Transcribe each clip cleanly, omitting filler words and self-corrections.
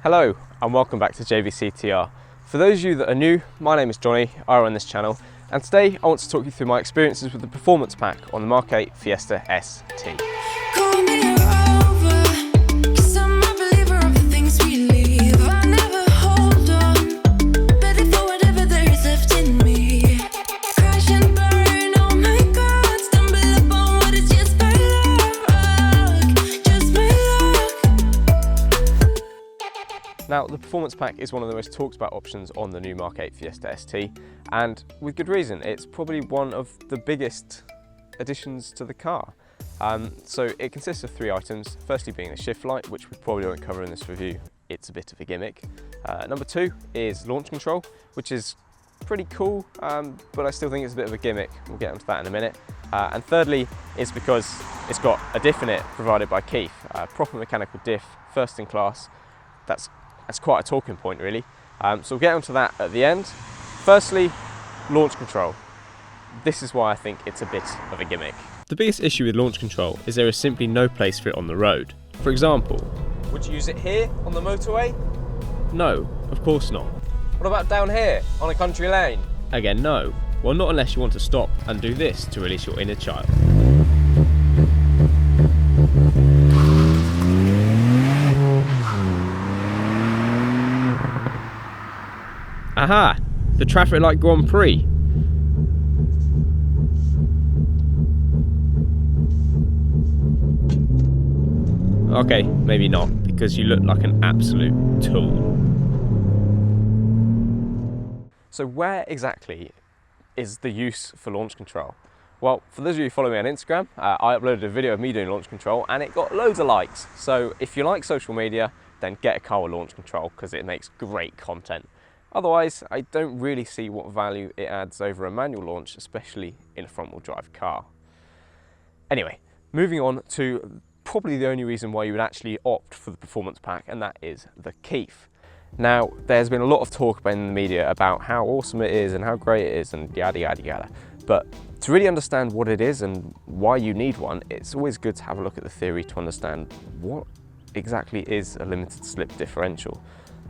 Hello and welcome back to JVCTR. For those of you that are new, my name is Johnny, I run this channel, and today I want to talk you through my experiences with the performance pack on the MK8 Fiesta ST. Now, the performance pack is one of the most talked about options on the new MK8 Fiesta ST, and with good reason. It's probably one of the biggest additions to the car. So it consists of 3 items, firstly being the shift light, which we probably won't cover in this review. It's a bit of a gimmick. Number 2 is launch control, which is pretty cool, but I still think it's a bit of a gimmick. We'll get onto that in a minute. And thirdly is because it's got a diff in it provided by Keith, proper mechanical diff, first in class. That's quite a talking point really. So we'll get onto that at the end. Firstly, launch control. This is why I think it's a bit of a gimmick. The biggest issue with launch control is there is simply no place for it on the road. For example, would you use it here on the motorway? No, of course not. What about down here on a country lane? Again, no. Well, not unless you want to stop and do this to release your inner child. Aha! The traffic light Grand Prix. Okay, maybe not, because you look like an absolute tool. So where exactly is the use for launch control? Well, for those of you who follow me on Instagram, I uploaded a video of me doing launch control and it got loads of likes. So if you like social media, then get a car with launch control because it makes great content. Otherwise, I don't really see what value it adds over a manual launch, especially in a front-wheel drive car. Anyway, moving on to probably the only reason why you would actually opt for the performance pack, and that is the Keith. Now, there's been a lot of talk in the media about how awesome it is and how great it is and yada yada yada. But to really understand what it is and why you need one, it's always good to have a look at the theory to understand what exactly is a limited slip differential.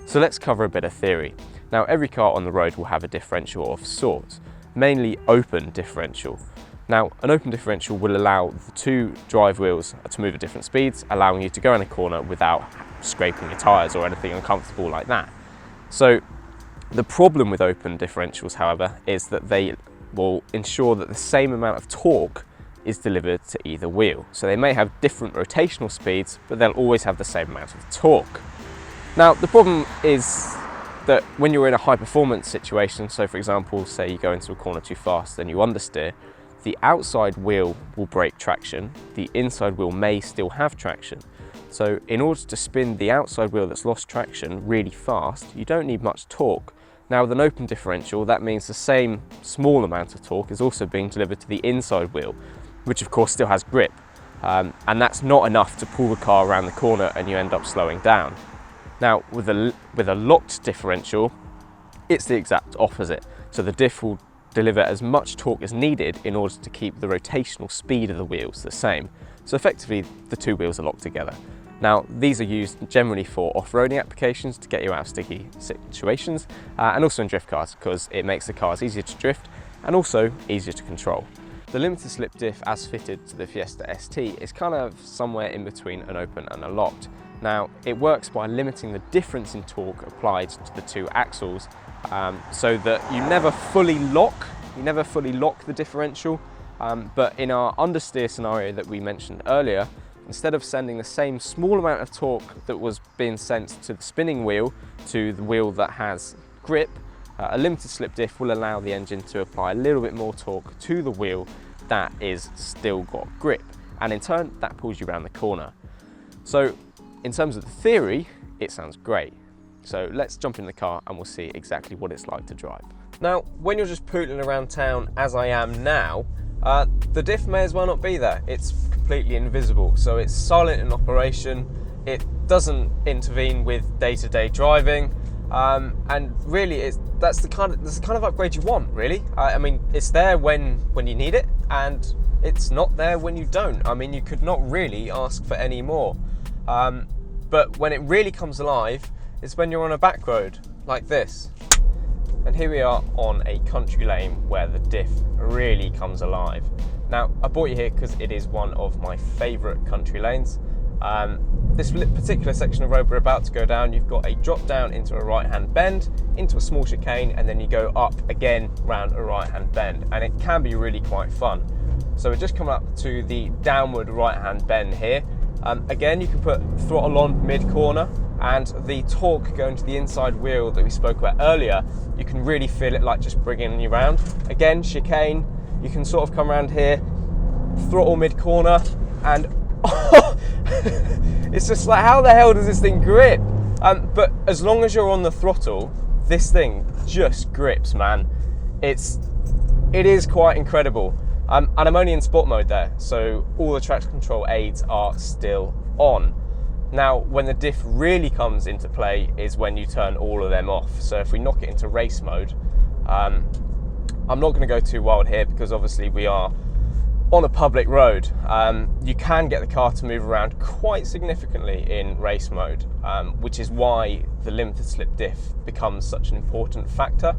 So let's cover a bit of theory. Now, every car on the road will have a differential of sorts, mainly open differential. Now, an open differential will allow the 2 drive wheels to move at different speeds, allowing you to go in a corner without scraping your tyres or anything uncomfortable like that. So the problem with open differentials, however, is that they will ensure that the same amount of torque is delivered to either wheel. So they may have different rotational speeds, but they'll always have the same amount of torque. Now, the problem is that when you're in a high performance situation, so for example, say you go into a corner too fast and you understeer, the outside wheel will break traction, the inside wheel may still have traction. So in order to spin the outside wheel that's lost traction really fast, you don't need much torque. Now with an open differential, that means the same small amount of torque is also being delivered to the inside wheel, which of course still has grip. And that's not enough to pull the car around the corner and you end up slowing down. Now, with a locked differential, it's the exact opposite. So the diff will deliver as much torque as needed in order to keep the rotational speed of the wheels the same. So effectively, the 2 wheels are locked together. Now, these are used generally for off-roading applications to get you out of sticky situations, and also in drift cars because it makes the cars easier to drift and also easier to control. The limited slip diff as fitted to the Fiesta ST is kind of somewhere in between an open and a locked. Now, it works by limiting the difference in torque applied to the 2 axles so that you never fully lock the differential, but in our understeer scenario that we mentioned earlier, instead of sending the same small amount of torque that was being sent to the spinning wheel to the wheel that has grip, a limited slip diff will allow the engine to apply a little bit more torque to the wheel that is still got grip, and in turn that pulls you around the corner. So in terms of the theory, it sounds great. So let's jump in the car and we'll see exactly what it's like to drive. Now, when you're just pootling around town, as I am now, the diff may as well not be there. It's completely invisible, so it's silent in operation. It doesn't intervene with day-to-day driving, and really, that's the kind of upgrade you want, really. I mean, it's there when you need it, and it's not there when you don't. I mean, you could not really ask for any more. But when it really comes alive, is when you're on a back road like this. And here we are on a country lane where the diff really comes alive. Now, I brought you here because it is one of my favourite country lanes. This particular section of road we're about to go down, you've got a drop down into a right-hand bend, into a small chicane, and then you go up again round a right-hand bend, and it can be really quite fun. So we're just coming up to the downward right-hand bend here. Again, you can put throttle on mid-corner, and the torque going to the inside wheel that we spoke about earlier, you can really feel it like just bringing you around. Again, chicane, you can sort of come around here, throttle mid-corner, and it's just like, how the hell does this thing grip? But as long as you're on the throttle, this thing just grips, man. It is quite incredible. And I'm only in sport mode there, so all the traction control aids are still on. Now, when the diff really comes into play is when you turn all of them off. So if we knock it into race mode, I'm not going to go too wild here because obviously we are on a public road. You can get the car to move around quite significantly in race mode, which is why the limited slip diff becomes such an important factor.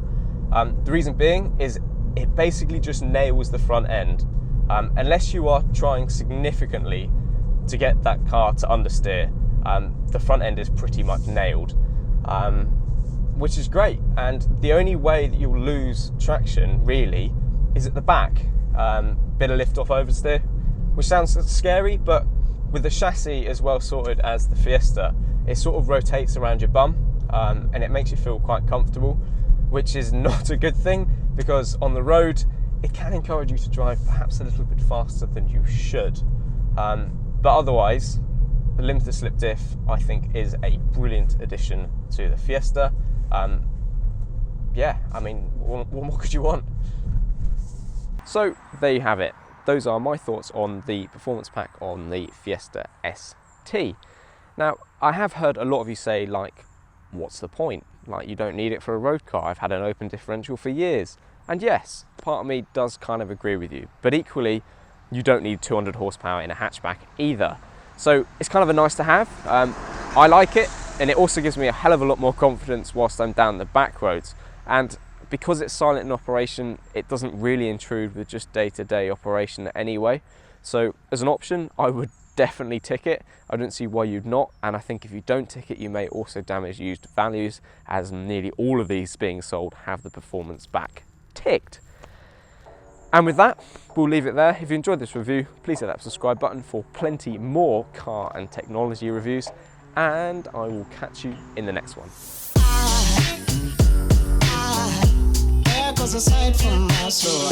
The reason being is it basically just nails the front end. Unless you are trying significantly to get that car to understeer, the front end is pretty much nailed, which is great. And the only way that you'll lose traction really is at the back. Bit of lift off oversteer, which sounds scary, but with the chassis as well sorted as the Fiesta, it sort of rotates around your bum, and it makes you feel quite comfortable, which is not a good thing because on the road it can encourage you to drive perhaps a little bit faster than you should. But otherwise, the limited slip diff I think is a brilliant addition to the Fiesta. Yeah, I mean, what more could you want? So there you have it. Those are my thoughts on the performance pack on the Fiesta ST. Now, I have heard a lot of you say, like, what's the point? Like, you don't need it for a road car. I've had an open differential for years. And yes, part of me does kind of agree with you. But equally, you don't need 200 horsepower in a hatchback either. So it's kind of a nice to have. I like it, and it also gives me a hell of a lot more confidence whilst I'm down the back roads. And because it's silent in operation, it doesn't really intrude with just day-to-day operation anyway. So as an option, I would definitely tick it. I don't see why you'd not. And I think if you don't tick it, you may also damage used values, as nearly all of these being sold have the performance back ticked. And with that, we'll leave it there. If you enjoyed this review, please hit that subscribe button for plenty more car and technology reviews. And I will catch you in the next one. Goes aside from my soul.